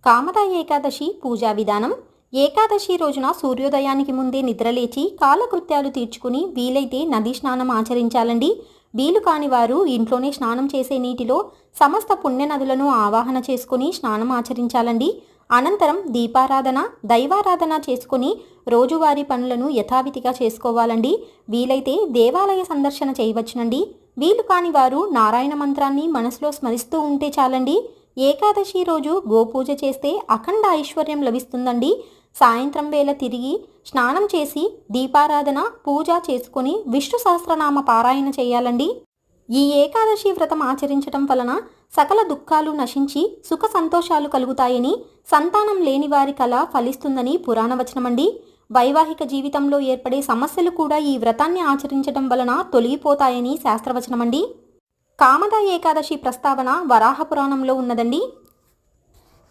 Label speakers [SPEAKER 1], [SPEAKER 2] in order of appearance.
[SPEAKER 1] కామదా ఏకాదశి పూజా విధానం. ఏకాదశి రోజున సూర్యోదయానికి ముందే నిద్రలేచి కాలకృత్యాలు తీర్చుకుని వీలైతే నదీ స్నానం ఆచరించాలండి. వీలు కాని వారు ఇంట్లోనే స్నానం చేసే నీటిలో సమస్త పుణ్య నదులను ఆవాహన చేసుకుని స్నానం ఆచరించాలండి. అనంతరం దీపారాధన, దైవారాధన చేసుకుని రోజువారీ పనులను యథావిధిగా చేసుకోవాలండి. వీలైతే దేవాలయ సందర్శన చేయవచ్చునండి. వీలు కాని వారు నారాయణ మంత్రాన్ని మనసులో స్మరిస్తూ ఉంటే చాలండి. ఏకాదశి రోజు గోపూజ చేస్తే అఖండ ఐశ్వర్యం లభిస్తుందండి. సాయంత్రం వేళ తిరిగి స్నానం చేసి దీపారాధన, పూజ చేసుకుని విష్ణు సహస్రనామ పారాయణ చేయాలండి. ఈ ఏకాదశి వ్రతం ఆచరించటం వలన సకల దుఃఖాలు నశించి సుఖ సంతోషాలు కలుగుతాయని, సంతానం లేని వారి కల ఫలిస్తుందని పురాణవచనమండి. వైవాహిక జీవితంలో ఏర్పడే సమస్యలు కూడా ఈ వ్రతాన్ని ఆచరించడం వలన తొలగిపోతాయని శాస్త్రవచనమండి. కామదా ఏకాదశి ప్రస్తావన వరాహ పురాణంలో ఉన్నదండి.